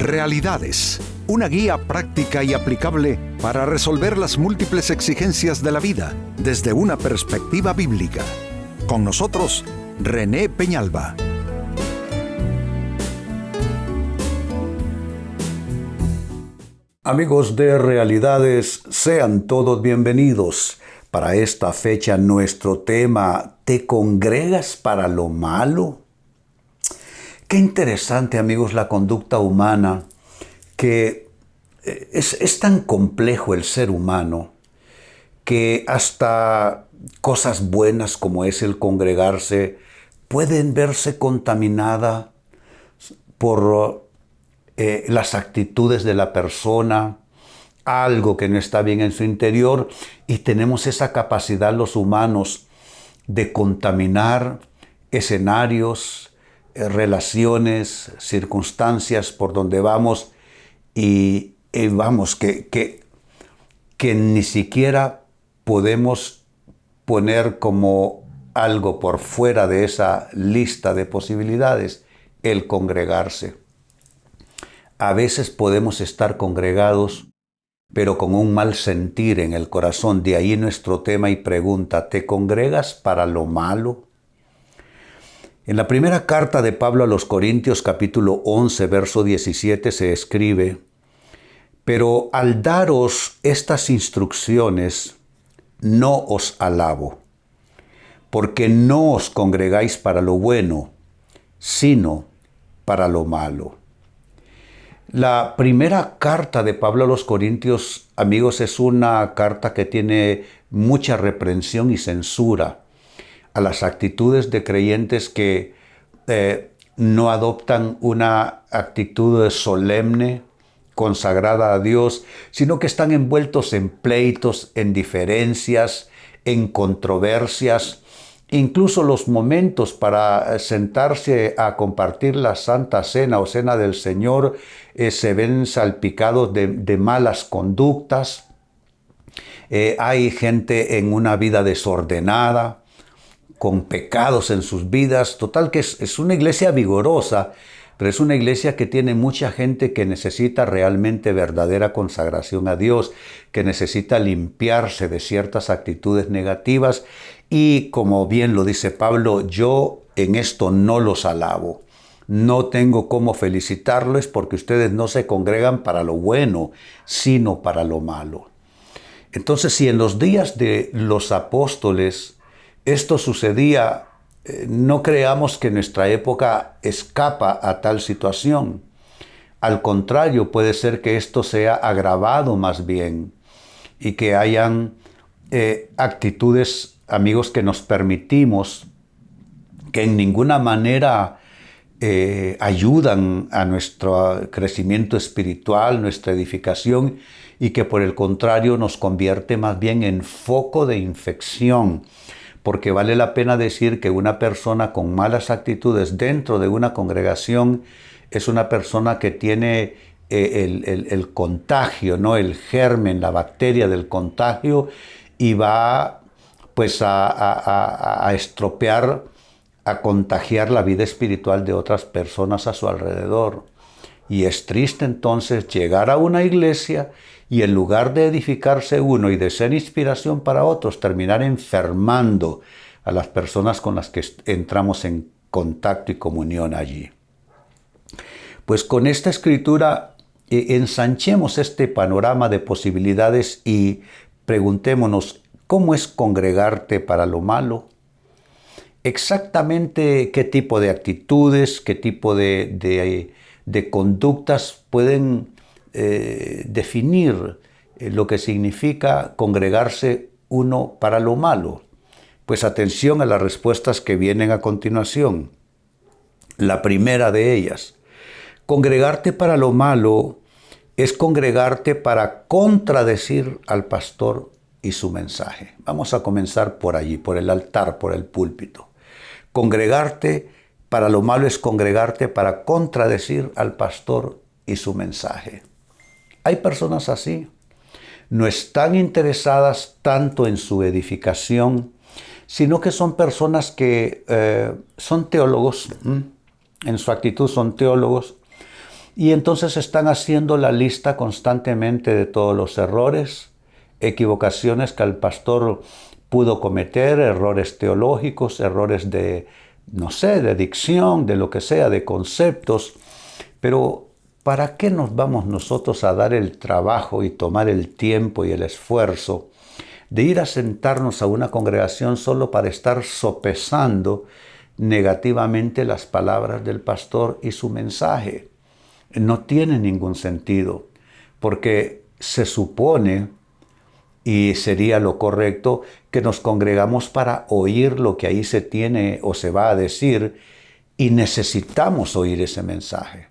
Realidades, una guía práctica y aplicable para resolver las múltiples exigencias de la vida desde una perspectiva bíblica. Con nosotros, René Peñalba. Amigos de Realidades, sean todos bienvenidos. Para esta fecha nuestro tema, ¿te congregas para lo malo? Qué interesante, amigos, la conducta humana, que es tan complejo el ser humano, que hasta cosas buenas como es el congregarse pueden verse contaminadas por las actitudes de la persona, algo que no está bien en su interior, y tenemos esa capacidad los humanos de contaminar escenarios, relaciones, circunstancias por donde vamos y vamos, que ni siquiera podemos poner como algo por fuera de esa lista de posibilidades el congregarse. A veces podemos estar congregados, pero con un mal sentir en el corazón. De ahí nuestro tema y pregunta, ¿te congregas para lo malo? En la primera carta de Pablo a los Corintios, capítulo 11, verso 17, se escribe: pero al daros estas instrucciones, no os alabo, porque no os congregáis para lo bueno, sino para lo malo. La primera carta de Pablo a los Corintios, amigos, es una carta que tiene mucha reprensión y censura a las actitudes de creyentes que no adoptan una actitud solemne, consagrada a Dios, sino que están envueltos en pleitos, en diferencias, en controversias. Incluso los momentos para sentarse a compartir la Santa Cena o Cena del Señor se ven salpicados de malas conductas. Hay gente en una vida desordenada, con pecados en sus vidas. Total que es una iglesia vigorosa, pero es una iglesia que tiene mucha gente que necesita realmente verdadera consagración a Dios, que necesita limpiarse de ciertas actitudes negativas. Y como bien lo dice Pablo, yo en esto no los alabo. No tengo cómo felicitarles porque ustedes no se congregan para lo bueno, sino para lo malo. Entonces, si en los días de los apóstoles esto sucedía, no creamos que nuestra época escapa a tal situación. Al contrario, puede ser que esto sea agravado más bien y que hayan actitudes, amigos, que nos permitimos, que en ninguna manera ayudan a nuestro crecimiento espiritual, nuestra edificación, y que por el contrario nos convierte más bien en foco de infección. Porque vale la pena decir que una persona con malas actitudes dentro de una congregación es una persona que tiene el contagio, ¿no? El germen, la bacteria del contagio, y va pues a estropear, a contagiar la vida espiritual de otras personas a su alrededor. Y es triste entonces llegar a una iglesia y en lugar de edificarse uno y de ser inspiración para otros, terminar enfermando a las personas con las que entramos en contacto y comunión allí. Pues con esta escritura ensanchemos este panorama de posibilidades y preguntémonos, ¿cómo es congregarte para lo malo? Exactamente qué tipo de actitudes, qué tipo de conductas pueden definir lo que significa congregarse uno para lo malo. Pues atención a las respuestas que vienen a continuación. La primera de ellas, congregarte para lo malo es congregarte para contradecir al pastor y su mensaje. Vamos a comenzar por allí, por el altar, por el púlpito. Congregarte para lo malo es congregarte para contradecir al pastor y su mensaje. Hay personas así, no están interesadas tanto en su edificación, sino que son personas que son teólogos, en su actitud son teólogos, Y entonces están haciendo la lista constantemente de todos los errores, equivocaciones que el pastor pudo cometer, errores teológicos, errores de, no sé, de dicción, de lo que sea, de conceptos. Pero ¿para qué nos vamos nosotros a dar el trabajo y tomar el tiempo y el esfuerzo de ir a sentarnos a una congregación solo para estar sopesando negativamente las palabras del pastor y su mensaje? No tiene ningún sentido, porque se supone, y sería lo correcto, que nos congregamos para oír lo que ahí se tiene o se va a decir, y necesitamos oír ese mensaje.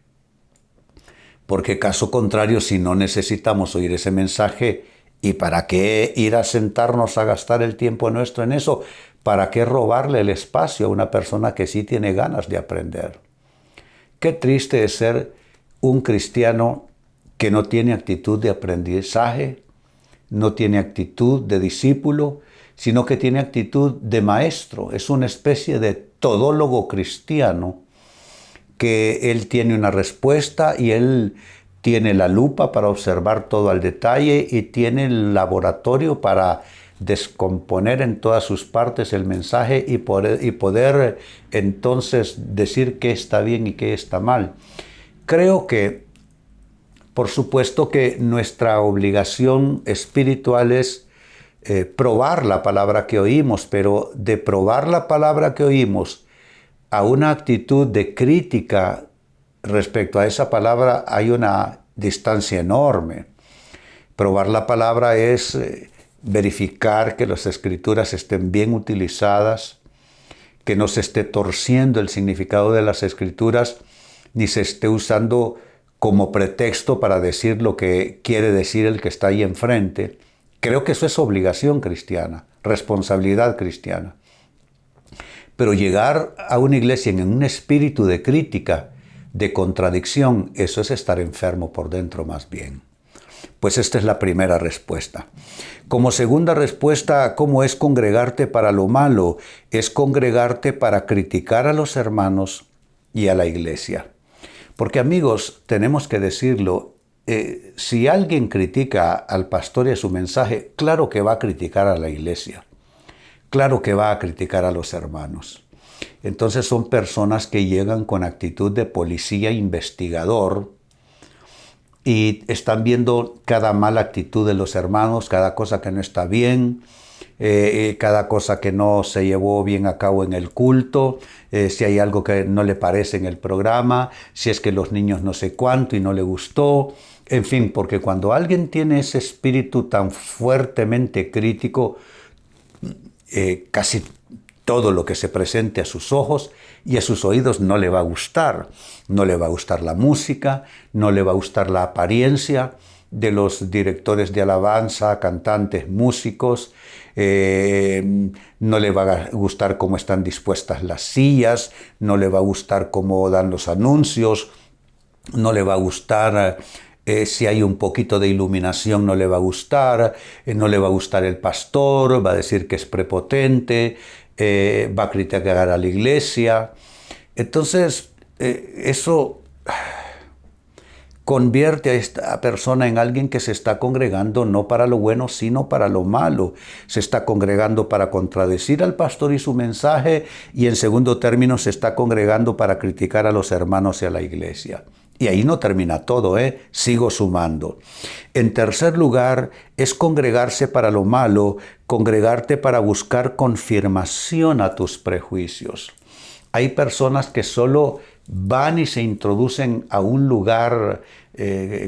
Porque caso contrario, si no necesitamos oír ese mensaje, ¿y para qué ir a sentarnos a gastar el tiempo nuestro en eso? ¿Para qué robarle el espacio a una persona que sí tiene ganas de aprender? Qué triste es ser un cristiano que no tiene actitud de aprendizaje, no tiene actitud de discípulo, sino que tiene actitud de maestro. Es una especie de todólogo cristiano, que él tiene una respuesta y él tiene la lupa para observar todo al detalle y tiene el laboratorio para descomponer en todas sus partes el mensaje y poder entonces decir qué está bien y qué está mal. Creo que, por supuesto que nuestra obligación espiritual es probar la palabra que oímos, pero de probar la palabra que oímos a una actitud de crítica respecto a esa palabra hay una distancia enorme. Probar la palabra es verificar que las escrituras estén bien utilizadas, que no se esté torciendo el significado de las escrituras, ni se esté usando como pretexto para decir lo que quiere decir el que está ahí enfrente. Creo que eso es obligación cristiana, responsabilidad cristiana. Pero llegar a una iglesia en un espíritu de crítica, de contradicción, eso es estar enfermo por dentro más bien. Pues esta es la primera respuesta. Como segunda respuesta, ¿cómo es congregarte para lo malo? Es congregarte para criticar a los hermanos y a la iglesia. Porque amigos, tenemos que decirlo, si alguien critica al pastor y a su mensaje, claro que va a criticar a la iglesia. Claro que va a criticar a los hermanos. Entonces son personas que llegan con actitud de policía investigador y están viendo cada mala actitud de los hermanos, cada cosa que no está bien, cada cosa que no se llevó bien a cabo en el culto, si hay algo que no le parece en el programa, si es que los niños no sé cuánto y no le gustó. En fin, porque cuando alguien tiene ese espíritu tan fuertemente crítico, casi todo lo que se presente a sus ojos y a sus oídos no le va a gustar. No le va a gustar la música, no le va a gustar la apariencia de los directores de alabanza, cantantes, músicos, no le va a gustar cómo están dispuestas las sillas, no le va a gustar cómo dan los anuncios, no le va a gustar si hay un poquito de iluminación, no le va a gustar, no le va a gustar el pastor, va a decir que es prepotente, va a criticar a la iglesia. Entonces, eso convierte a esta persona en alguien que se está congregando no para lo bueno, sino para lo malo. Se está congregando para contradecir al pastor y su mensaje, y en segundo término se está congregando para criticar a los hermanos y a la iglesia. Y ahí no termina todo, sigo sumando. En tercer lugar, es congregarse para lo malo, congregarte para buscar confirmación a tus prejuicios. Hay personas que solo van y se introducen a un lugar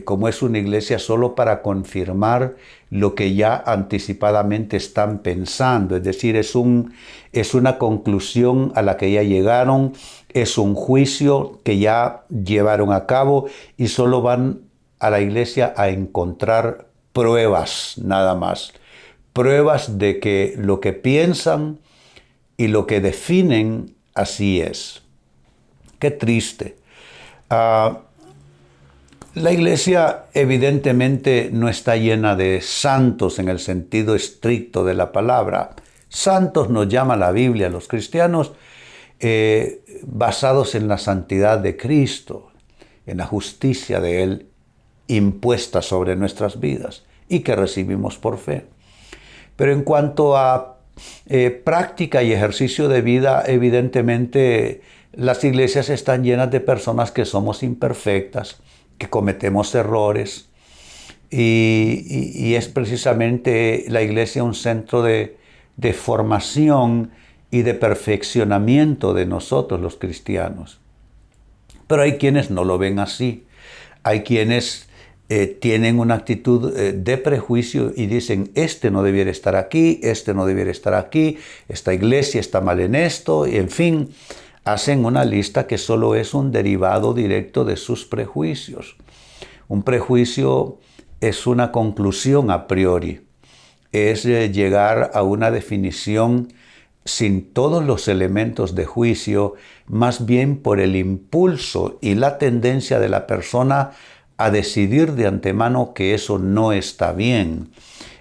como es una iglesia solo para confirmar lo que ya anticipadamente están pensando. Es decir, es una conclusión a la que ya llegaron, es un juicio que ya llevaron a cabo y solo van a la iglesia a encontrar pruebas, nada más. Pruebas de que lo que piensan y lo que definen así es. Qué triste. La iglesia evidentemente no está llena de santos en el sentido estricto de la palabra. Santos nos llama la Biblia a los cristianos basados en la santidad de Cristo. en la justicia de Él impuesta sobre nuestras vidas y que recibimos por fe. Pero en cuanto a práctica y ejercicio de vida, evidentemente las iglesias están llenas de personas que somos imperfectas, que cometemos errores, y es precisamente la iglesia un centro de formación y de perfeccionamiento de nosotros los cristianos. Pero hay quienes no lo ven así. Hay quienes tienen una actitud de prejuicio y dicen, este no debiera estar aquí, este no debiera estar aquí, esta iglesia está mal en esto, y en fin, hacen una lista que solo es un derivado directo de sus prejuicios. Un prejuicio es una conclusión a priori, es llegar a una definición sin todos los elementos de juicio, más bien por el impulso y la tendencia de la persona a decidir de antemano que eso no está bien.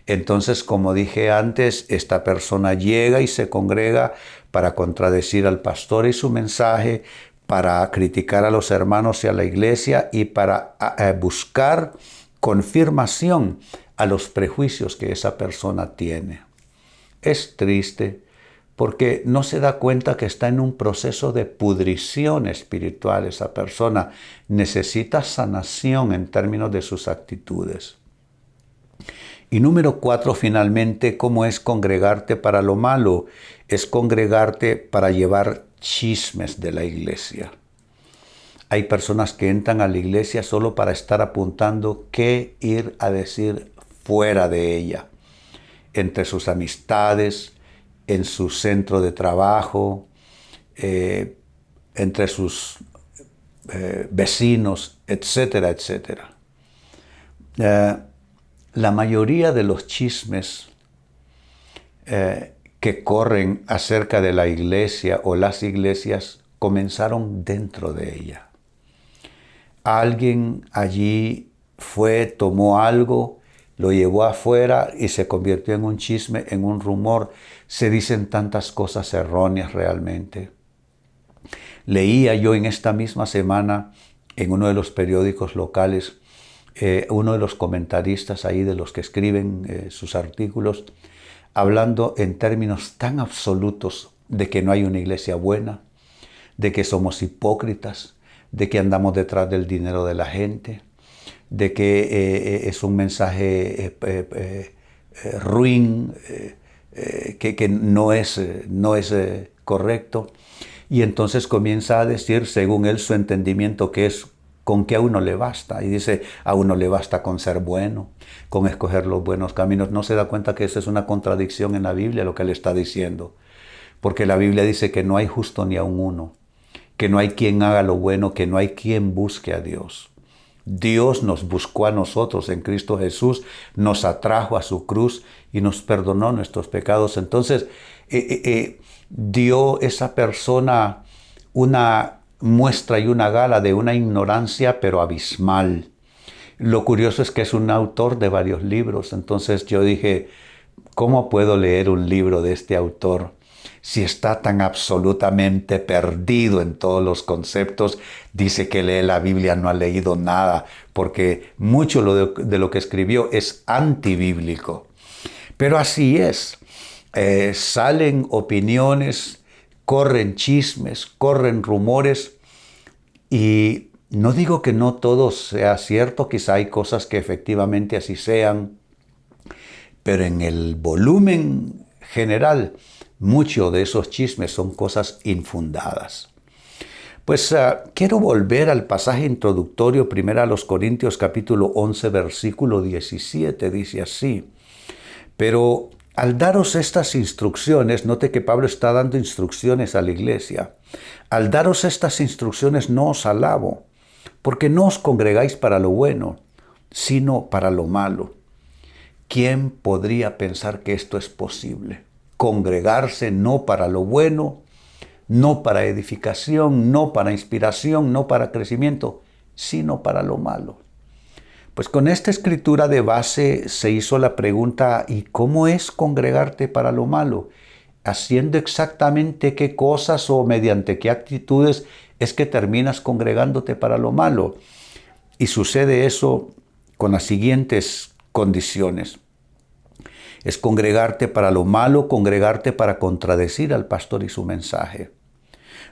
Entonces, como dije antes, esta persona llega y se congrega para contradecir al pastor y su mensaje, para criticar a los hermanos y a la iglesia y para buscar confirmación a los prejuicios que esa persona tiene. Es triste porque no se da cuenta que está en un proceso de pudrición espiritual. Esa persona necesita sanación en términos de sus actitudes. Y número 4, finalmente, ¿cómo es congregarte para lo malo? Es congregarte para llevar chismes de la iglesia. Hay personas que entran a la iglesia solo para estar apuntando qué ir a decir fuera de ella, entre sus amistades, en su centro de trabajo, entre sus vecinos, etcétera, etcétera. La mayoría de los chismes que corren acerca de la iglesia o las iglesias comenzaron dentro de ella. Alguien allí tomó algo, lo llevó afuera y se convirtió en un chisme, en un rumor. Se dicen tantas cosas erróneas realmente. Leía yo en esta misma semana en uno de los periódicos locales, uno de los comentaristas ahí, de los que escriben sus artículos, hablando en términos tan absolutos de que no hay una iglesia buena, de que somos hipócritas, de que andamos detrás del dinero de la gente, de que es un mensaje ruin, que no es correcto. Y entonces comienza a decir, según él, su entendimiento, que es con que a uno le basta. Y dice, a uno le basta con ser bueno, con escoger los buenos caminos. No se da cuenta que esa es una contradicción en la Biblia, lo que él está diciendo. Porque la Biblia dice que no hay justo ni aun uno, que no hay quien haga lo bueno, que no hay quien busque a Dios. Dios nos buscó a nosotros en Cristo Jesús, nos atrajo a su cruz y nos perdonó nuestros pecados. Entonces, dio esa persona una muestra y una gala de una ignorancia, pero abismal. Lo curioso es que es un autor de varios libros. Entonces yo dije, ¿cómo puedo leer un libro de este autor si está tan absolutamente perdido en todos los conceptos? Dice que lee la Biblia, no ha leído nada, porque mucho de lo que escribió es antibíblico. Pero así es. Salen opiniones, corren chismes, corren rumores, y no digo que no todo sea cierto, quizá hay cosas que efectivamente así sean, pero en el volumen general, muchos de esos chismes son cosas infundadas. Pues quiero volver al pasaje introductorio, primero a los Corintios capítulo 11, versículo 17, dice así: pero al daros estas instrucciones, note que Pablo está dando instrucciones a la iglesia. Al daros estas instrucciones no os alabo, porque no os congregáis para lo bueno, sino para lo malo. ¿Quién podría pensar que esto es posible? Congregarse no para lo bueno, no para edificación, no para inspiración, no para crecimiento, sino para lo malo. Pues con esta escritura de base se hizo la pregunta, ¿y cómo es congregarte para lo malo? ¿Haciendo exactamente qué cosas o mediante qué actitudes es que terminas congregándote para lo malo. Y sucede eso con las siguientes condiciones. Es congregarte para lo malo, congregarte para contradecir al pastor y su mensaje.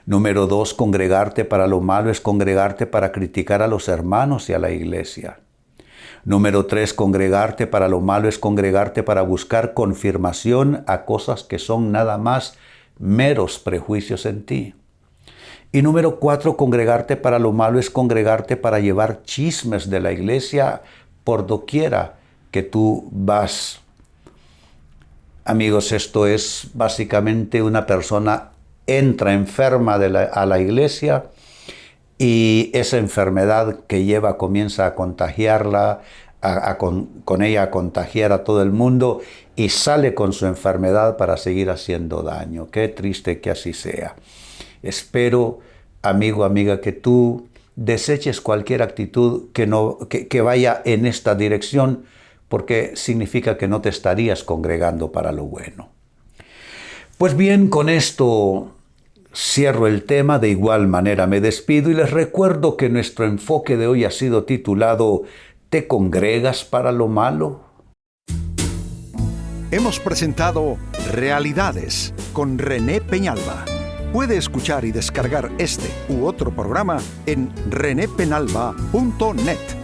Número 2, congregarte para lo malo es congregarte para criticar a los hermanos y a la iglesia. Número 3, congregarte para lo malo es congregarte para buscar confirmación a cosas que son nada más meros prejuicios en ti. Y número 4, congregarte para lo malo es congregarte para llevar chismes de la iglesia por doquiera que tú vas. Amigos, esto es básicamente una persona entra enferma a la iglesia y esa enfermedad que lleva comienza a contagiarla, con ella a contagiar a todo el mundo y sale con su enfermedad para seguir haciendo daño. Qué triste que así sea. Espero, amigo, amiga, que tú deseches cualquier actitud que vaya en esta dirección, porque significa que no te estarías congregando para lo bueno. Pues bien, con esto cierro el tema, de igual manera me despido y les recuerdo que nuestro enfoque de hoy ha sido titulado ¿Te congregas para lo malo? Hemos presentado Realidades con René Peñalba. Puede escuchar y descargar este u otro programa en renépenalba.net.